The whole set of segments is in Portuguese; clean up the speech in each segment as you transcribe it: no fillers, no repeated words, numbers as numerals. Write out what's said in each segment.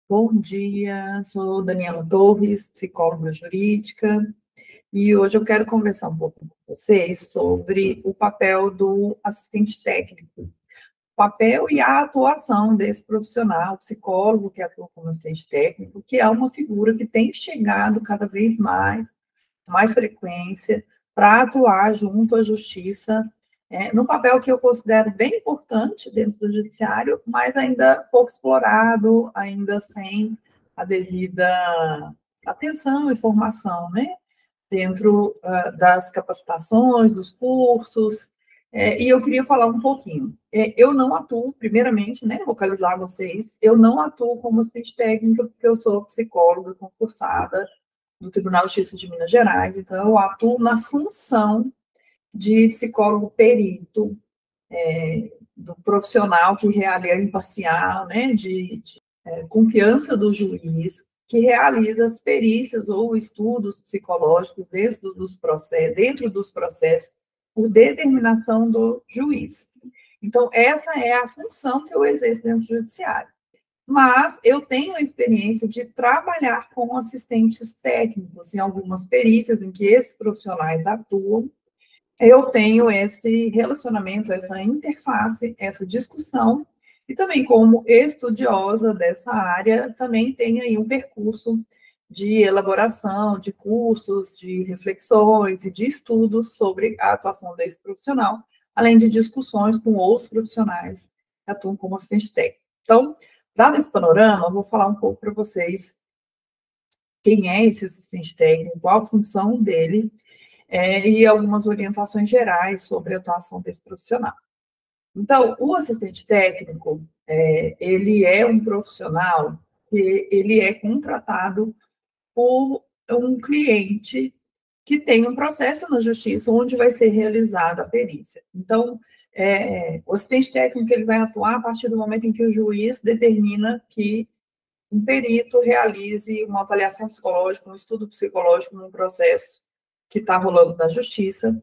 Bom dia, sou Daniela Torres, psicóloga jurídica, e hoje eu quero conversar um pouco com vocês sobre o papel do assistente técnico, o papel e a atuação desse profissional, psicólogo que atua como assistente técnico, que é uma figura que tem chegado cada vez mais frequência, para atuar junto à justiça, num papel que eu considero bem importante dentro do judiciário, mas ainda pouco explorado, ainda sem a devida atenção e formação, né? Dentro das capacitações, dos cursos, e eu queria falar um pouquinho. Eu não atuo, primeiramente, né, localizar vocês, eu não atuo como assistente técnica, porque eu sou psicóloga concursada do Tribunal de Justiça de Minas Gerais, então eu atuo na função de psicólogo perito, do profissional que realiza imparcial, né, de confiança do juiz, que realiza as perícias ou estudos psicológicos dentro dos processos, por determinação do juiz. Então, essa é a função que eu exerço dentro do judiciário. Mas eu tenho a experiência de trabalhar com assistentes técnicos em algumas perícias em que esses profissionais atuam. Eu tenho esse relacionamento, essa interface, essa discussão, e também como estudiosa dessa área, também tenho aí um percurso de elaboração de cursos, de reflexões e de estudos sobre a atuação desse profissional, além de discussões com outros profissionais que atuam como assistente técnico. Então, dado esse panorama, eu vou falar um pouco para vocês quem é esse assistente técnico, qual a função dele, e algumas orientações gerais sobre a atuação desse profissional. Então, o assistente técnico, ele é um profissional que ele é contratado por um cliente que tem um processo na justiça onde vai ser realizada a perícia. Então, o assistente técnico ele vai atuar a partir do momento em que o juiz determina que um perito realize uma avaliação psicológica, um estudo psicológico num processo que está rolando na justiça,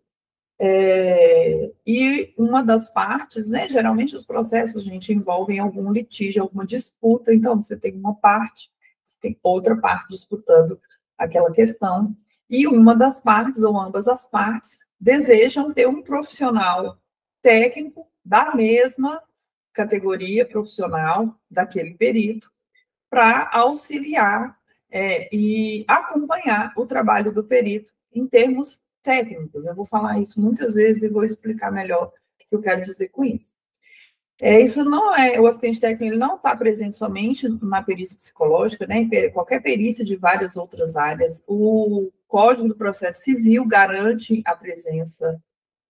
e uma das partes, né, geralmente os processos, gente, envolvem algum litígio, alguma disputa, então você tem uma parte, você tem outra parte disputando aquela questão, e uma das partes, ou ambas as partes, desejam ter um profissional técnico da mesma categoria profissional daquele perito, para auxiliar e acompanhar o trabalho do perito em termos técnicos. Eu vou falar isso muitas vezes e vou explicar melhor o que eu quero dizer com isso. Isso não é, o assistente técnico ele não está presente somente na perícia psicológica, né? Em qualquer perícia de várias outras áreas. O Código do Processo Civil garante a presença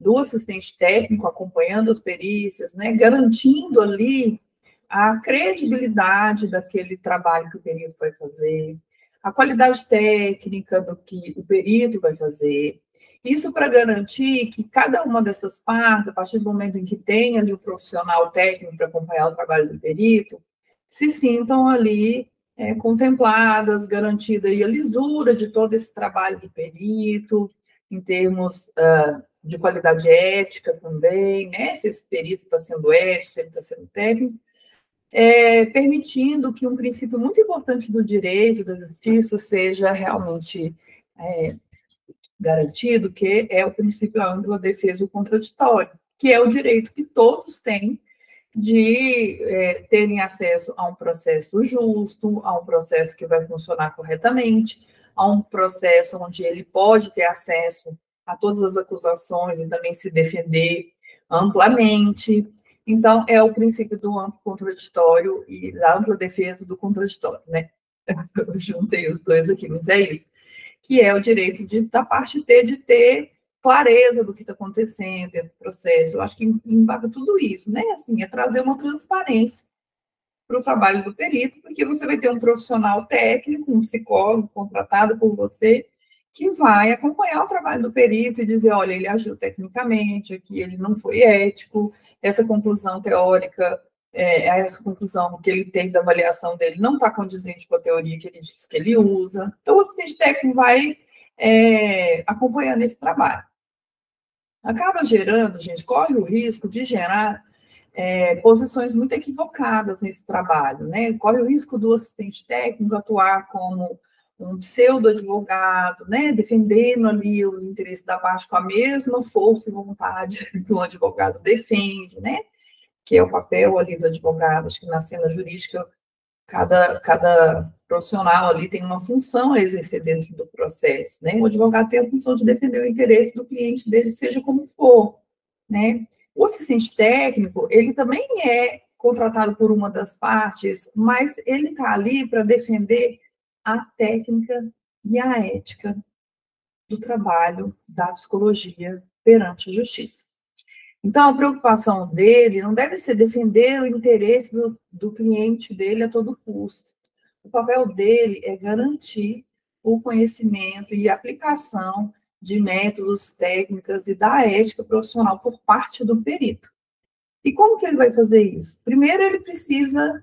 do assistente técnico acompanhando as perícias, né? Garantindo ali a credibilidade daquele trabalho que o perito vai fazer, a qualidade técnica do que o perito vai fazer. Isso para garantir que cada uma dessas partes, a partir do momento em que tem ali o profissional técnico para acompanhar o trabalho do perito, se sintam ali contempladas, garantida aí a lisura de todo esse trabalho do perito, em termos de qualidade ética também, né? Se esse perito está sendo ético, se ele está sendo técnico, permitindo que um princípio muito importante do direito, da justiça, seja realmente garantido, que é o princípio ampla defesa do contraditório, que é o direito que todos têm de terem acesso a um processo justo, a um processo que vai funcionar corretamente, a um processo onde ele pode ter acesso a todas as acusações e também se defender amplamente. Então, é o princípio do amplo contraditório e da ampla defesa do contraditório, né? Eu juntei os dois aqui, mas é isso. Que é o direito da parte T de ter clareza do que está acontecendo dentro do processo. Eu acho que embarca tudo isso, né? Assim, é trazer uma transparência para o trabalho do perito, porque você vai ter um profissional técnico, um psicólogo contratado por você, que vai acompanhar o trabalho do perito e dizer, olha, ele agiu tecnicamente, aqui ele não foi ético, essa conclusão teórica, a conclusão que ele tem da avaliação dele não está condizente com a teoria que ele diz que ele usa. Então, o assistente técnico vai acompanhando esse trabalho. Acaba gerando, gente, corre o risco de gerar posições muito equivocadas nesse trabalho, né? Corre o risco do assistente técnico atuar como um pseudo-advogado, né? Defendendo ali os interesses da parte com a mesma força e vontade que o advogado defende, né? Que é o papel ali do advogado. Acho que na cena jurídica, cada profissional ali tem uma função a exercer dentro do processo, né? O advogado tem a função de defender o interesse do cliente dele, seja como for, né? O assistente técnico, ele também é contratado por uma das partes, mas ele está ali para defender a técnica e a ética do trabalho da psicologia perante a justiça. Então, a preocupação dele não deve ser defender o interesse do cliente dele a todo custo. O papel dele é garantir o conhecimento e aplicação de métodos, técnicas e da ética profissional por parte do perito. E como que ele vai fazer isso? Primeiro, ele precisa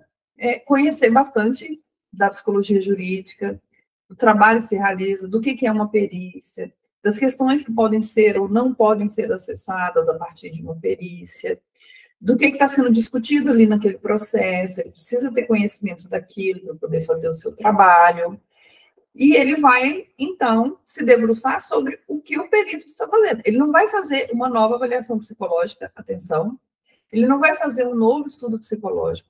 conhecer bastante da psicologia jurídica, do trabalho que se realiza, do que é uma perícia, das questões que podem ser ou não podem ser acessadas a partir de uma perícia, do que está sendo discutido ali naquele processo, ele precisa ter conhecimento daquilo para poder fazer o seu trabalho, e ele vai, então, se debruçar sobre o que o perito está fazendo. Ele não vai fazer uma nova avaliação psicológica, atenção, ele não vai fazer um novo estudo psicológico.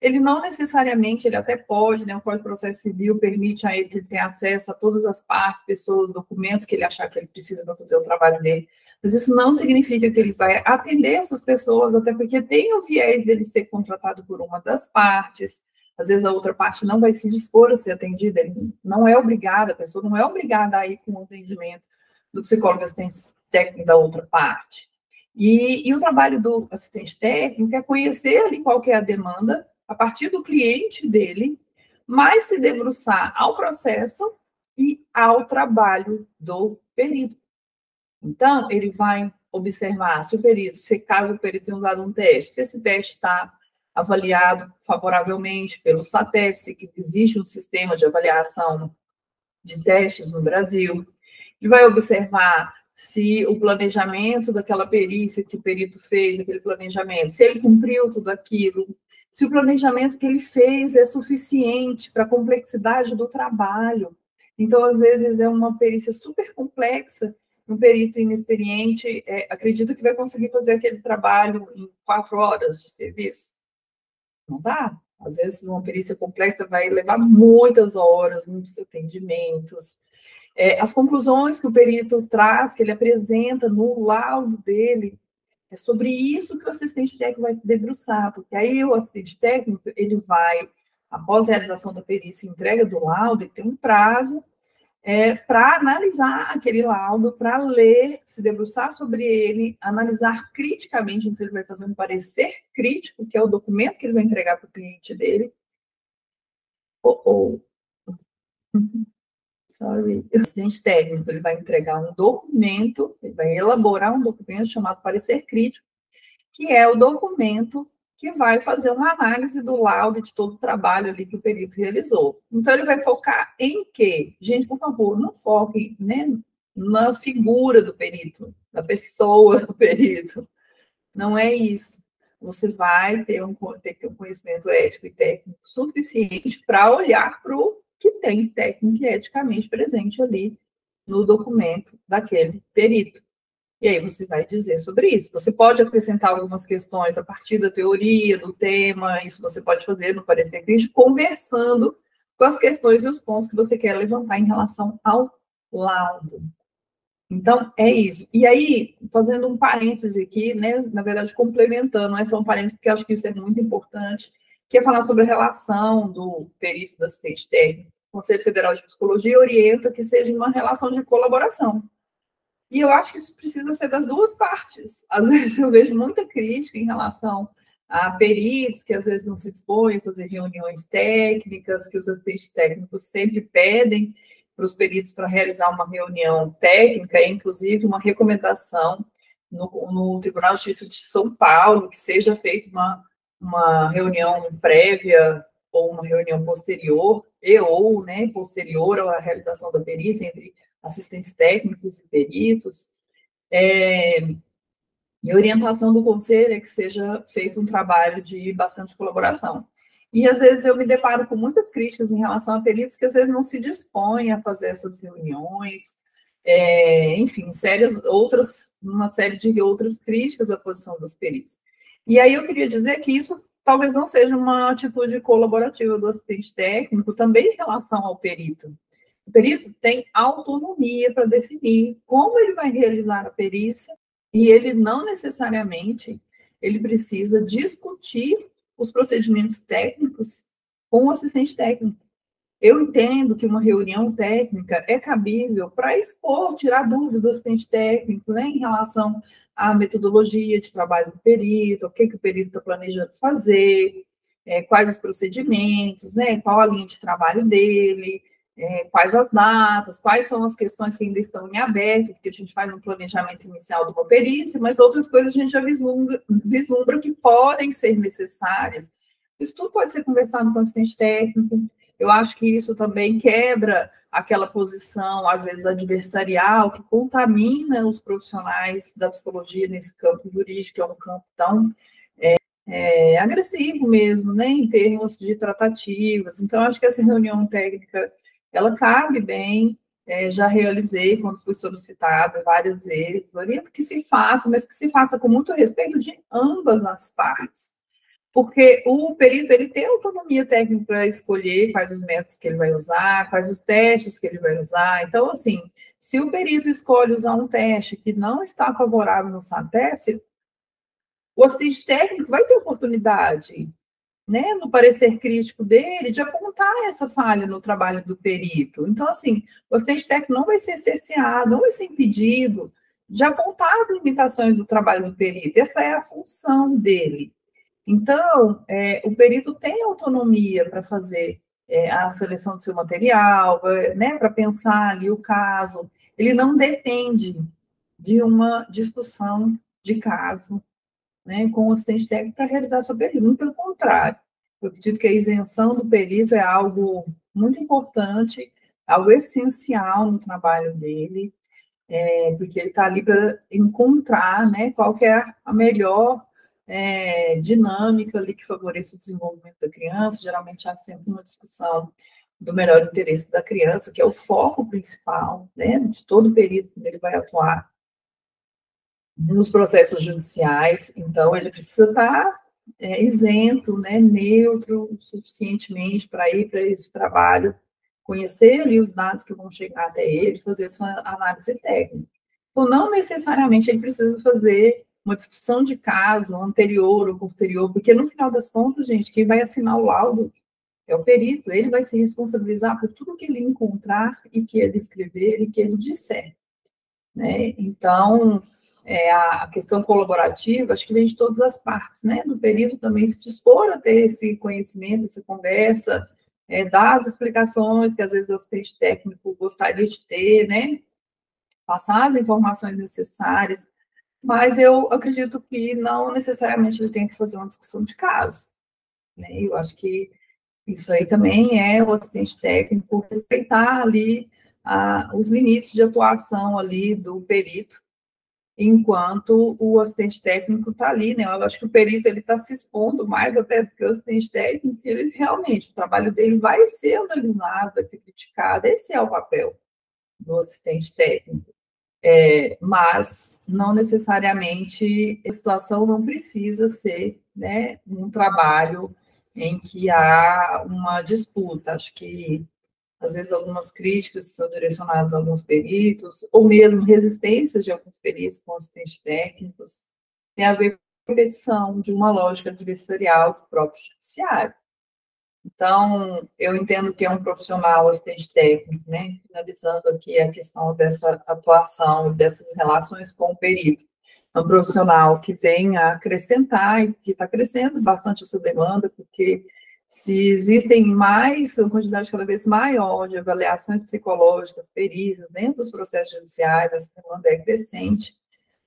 Ele não necessariamente, ele até pode, né, o Código de Processo Civil permite a ele que ele tenha acesso a todas as partes, pessoas, documentos que ele achar que ele precisa para fazer o trabalho dele, mas isso não significa que ele vai atender essas pessoas, até porque tem o viés dele ser contratado por uma das partes, às vezes a outra parte não vai se dispor a ser atendida, ele não é obrigada, a pessoa não é obrigada a ir com o atendimento do psicólogo assistente técnico da outra parte. E o trabalho do assistente técnico é conhecer ali qual que é a demanda, a partir do cliente dele, mas se debruçar ao processo e ao trabalho do perito. Então, ele vai observar se o perito, se caso o perito tenha usado um teste, se esse teste está avaliado favoravelmente pelo SATEP, que existe um sistema de avaliação de testes no Brasil. Ele vai observar se o planejamento daquela perícia que o perito fez, aquele planejamento, se ele cumpriu tudo aquilo, se o planejamento que ele fez é suficiente para a complexidade do trabalho. Então, às vezes, é uma perícia super complexa, um perito inexperiente acredita que vai conseguir fazer aquele trabalho em 4 horas de serviço. Não dá. Às vezes, uma perícia complexa vai levar muitas horas, muitos atendimentos. As conclusões que o perito traz, que ele apresenta no laudo dele, é sobre isso que o assistente técnico vai se debruçar, porque aí o assistente técnico, ele vai, após a realização da perícia e entrega do laudo, ele tem um prazo para analisar aquele laudo, para ler, se debruçar sobre ele, analisar criticamente, então ele vai fazer um parecer crítico, que é o documento que ele vai entregar para o cliente dele. Sorry. O assistente técnico, ele vai entregar um documento, ele vai elaborar um documento chamado parecer crítico, que é o documento que vai fazer uma análise do laudo de todo o trabalho ali que o perito realizou. Então, ele vai focar em quê? Gente, por favor, não foquem, né, na figura do perito, na pessoa do perito. Não é isso. Você vai ter um conhecimento ético e técnico suficiente para olhar para o que tem técnico e eticamente presente ali no documento daquele perito. E aí você vai dizer sobre isso. Você pode acrescentar algumas questões a partir da teoria, do tema, isso você pode fazer no parecer crítico, conversando com as questões e os pontos que você quer levantar em relação ao laudo. Então, é isso. E aí, fazendo um parêntese aqui, né, na verdade, complementando, não é só um parêntese, porque eu acho que isso é muito importante, que é falar sobre a relação do perito do assistente técnico. O Conselho Federal de Psicologia orienta que seja uma relação de colaboração. E eu acho que isso precisa ser das duas partes. Às vezes eu vejo muita crítica em relação a peritos que às vezes não se dispõem a fazer reuniões técnicas, que os assistentes técnicos sempre pedem para os peritos para realizar uma reunião técnica, inclusive uma recomendação no Tribunal de Justiça de São Paulo, que seja feita uma reunião prévia ou uma reunião posterior, né, posterior à realização da perícia entre assistentes técnicos e peritos, E a orientação do conselho é que seja feito um trabalho de bastante colaboração. E, às vezes, eu me deparo com muitas críticas em relação a peritos que, às vezes, não se dispõem a fazer essas reuniões, enfim, uma série de outras críticas à posição dos peritos. E aí eu queria dizer que isso talvez não seja uma atitude colaborativa do assistente técnico, também em relação ao perito. O perito tem autonomia para definir como ele vai realizar a perícia e ele não necessariamente ele precisa discutir os procedimentos técnicos com o assistente técnico. Eu entendo que uma reunião técnica é cabível para expor, tirar dúvidas do assistente técnico, né, em relação à metodologia de trabalho do perito, o que o perito está planejando fazer, quais os procedimentos, né, qual a linha de trabalho dele, quais as datas, quais são as questões que ainda estão em aberto, porque a gente faz um planejamento inicial de uma perícia, mas outras coisas a gente já vislumbra que podem ser necessárias. Isso tudo pode ser conversado com o assistente técnico. Eu acho que isso também quebra aquela posição, às vezes, adversarial, que contamina os profissionais da psicologia nesse campo jurídico, que é um campo tão agressivo mesmo, né, em termos de tratativas. Então, acho que essa reunião técnica, ela cabe bem, já realizei quando fui solicitada várias vezes, oriento que se faça, mas que se faça com muito respeito de ambas as partes. Porque o perito ele tem autonomia técnica para escolher quais os métodos que ele vai usar, quais os testes que ele vai usar. Então, assim, se o perito escolhe usar um teste que não está favorável no SATEP, o assistente técnico vai ter oportunidade, né, no parecer crítico dele, de apontar essa falha no trabalho do perito. Então, assim, o assistente técnico não vai ser cerceado, não vai ser impedido de apontar as limitações do trabalho do perito. Essa é a função dele. Então, o perito tem autonomia para fazer a seleção do seu material, né, para pensar ali o caso. Ele não depende de uma discussão de caso, né, com o assistente técnico para realizar a sua perita. Pelo contrário, eu acredito que a isenção do perito é algo muito importante, algo essencial no trabalho dele, porque ele está ali para encontrar, né, qual que é a melhor dinâmica ali que favoreça o desenvolvimento da criança. Geralmente há sempre uma discussão do melhor interesse da criança, que é o foco principal, né, de todo o período que ele vai atuar nos processos judiciais. Então, ele precisa estar isento, né, neutro suficientemente para ir para esse trabalho, conhecer ali os dados que vão chegar até ele, fazer sua análise técnica. Então, não necessariamente ele precisa fazer uma discussão de caso anterior ou posterior, porque no final das contas, gente, quem vai assinar o laudo é o perito, ele vai se responsabilizar por tudo que ele encontrar e que ele escrever e que ele disser, né? Então, a questão colaborativa, acho que vem de todas as partes, né? Do perito também se dispor a ter esse conhecimento, essa conversa, dar as explicações que às vezes o assistente técnico gostaria de ter, né? Passar as informações necessárias, mas eu acredito que não necessariamente ele tem que fazer uma discussão de caso, né? Eu acho que isso aí também é o assistente técnico respeitar ali os limites de atuação ali do perito, enquanto o assistente técnico está ali, né? Eu acho que o perito ele está se expondo mais até do que o assistente técnico, porque ele realmente, o trabalho dele vai ser analisado, vai ser criticado, esse é o papel do assistente técnico. Mas não necessariamente a situação não precisa ser, né, um trabalho em que há uma disputa. Acho que, às vezes, algumas críticas são direcionadas a alguns peritos, ou mesmo resistências de alguns peritos com assistentes técnicos, tem a ver com a repetição de uma lógica adversarial do próprio judiciário. Então, eu entendo que é um profissional assistente técnico, né? Finalizando aqui a questão dessa atuação, dessas relações com o perito. É um profissional que vem a acrescentar e que está crescendo bastante essa demanda, porque se existem uma quantidade cada vez maior de avaliações psicológicas, perícias dentro dos processos judiciais, essa demanda é crescente.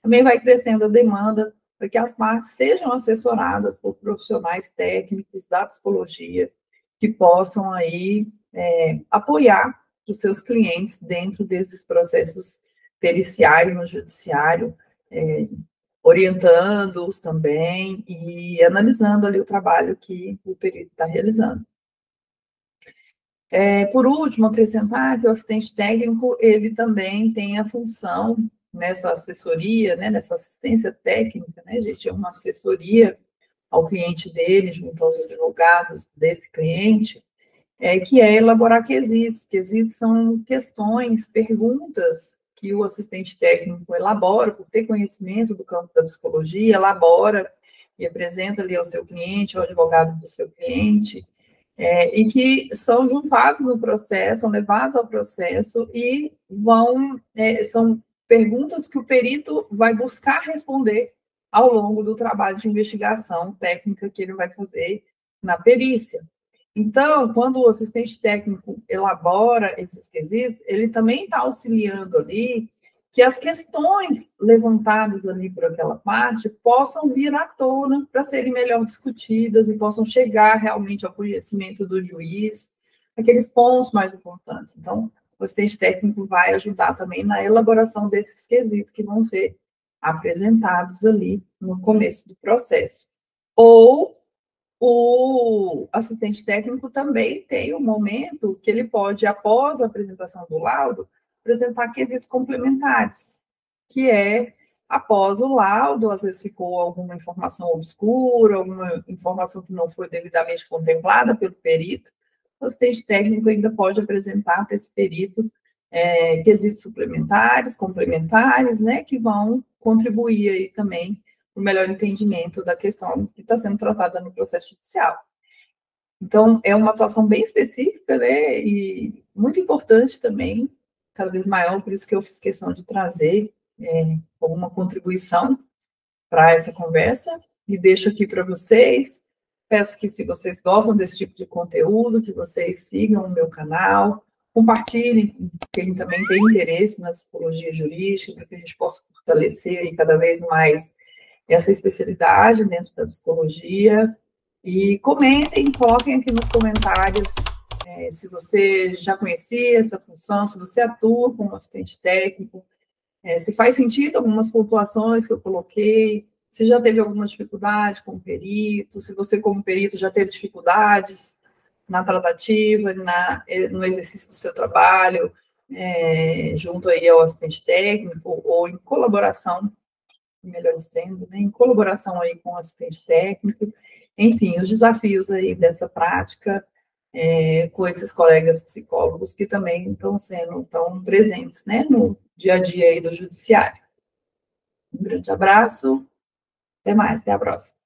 Também vai crescendo a demanda para que as partes sejam assessoradas por profissionais técnicos da psicologia, que possam aí apoiar os seus clientes dentro desses processos periciais no judiciário, orientando-os também e analisando ali o trabalho que o perito está realizando. Por último, acrescentar que o assistente técnico, ele também tem a função nessa assessoria, né, nessa assistência técnica, né, gente, é uma assessoria ao cliente dele, junto aos advogados desse cliente, que é elaborar quesitos. Quesitos são questões, perguntas que o assistente técnico elabora, por ter conhecimento do campo da psicologia, elabora e apresenta ali ao seu cliente, ao advogado do seu cliente, e que são juntados no processo, são levados ao processo e são perguntas que o perito vai buscar responder ao longo do trabalho de investigação técnica que ele vai fazer na perícia. Então, quando o assistente técnico elabora esses quesitos, ele também está auxiliando ali que as questões levantadas ali por aquela parte possam vir à tona para serem melhor discutidas e possam chegar realmente ao conhecimento do juiz, aqueles pontos mais importantes. Então, o assistente técnico vai ajudar também na elaboração desses quesitos que vão ser apresentados ali no começo do processo. Ou o assistente técnico também tem um momento que ele pode, após a apresentação do laudo, apresentar quesitos complementares, que é, após o laudo, às vezes ficou alguma informação obscura, alguma informação que não foi devidamente contemplada pelo perito, o assistente técnico ainda pode apresentar para esse perito quesitos suplementares, complementares, né, que vão contribuir aí também o melhor entendimento da questão que está sendo tratada no processo judicial. Então, é uma atuação bem específica, né, e muito importante também, cada vez maior, por isso que eu fiz questão de trazer alguma contribuição para essa conversa, e deixo aqui para vocês. Peço que, se vocês gostam desse tipo de conteúdo, que vocês sigam o meu canal, compartilhem com quem também tem interesse na psicologia jurídica, para que a gente possa fortalecer aí cada vez mais essa especialidade dentro da psicologia. E comentem, coloquem aqui nos comentários se você já conhecia essa função, se você atua como assistente técnico, se faz sentido algumas pontuações que eu coloquei, se já teve alguma dificuldade com o perito, se você, como perito, já teve dificuldades na tratativa, no exercício do seu trabalho, junto aí ao assistente técnico, ou em colaboração, melhor dizendo, né, em colaboração aí com o assistente técnico, enfim, os desafios aí dessa prática com esses colegas psicólogos que também estão sendo tão presentes, né, no dia a dia aí do judiciário. Um grande abraço, até mais, até a próxima.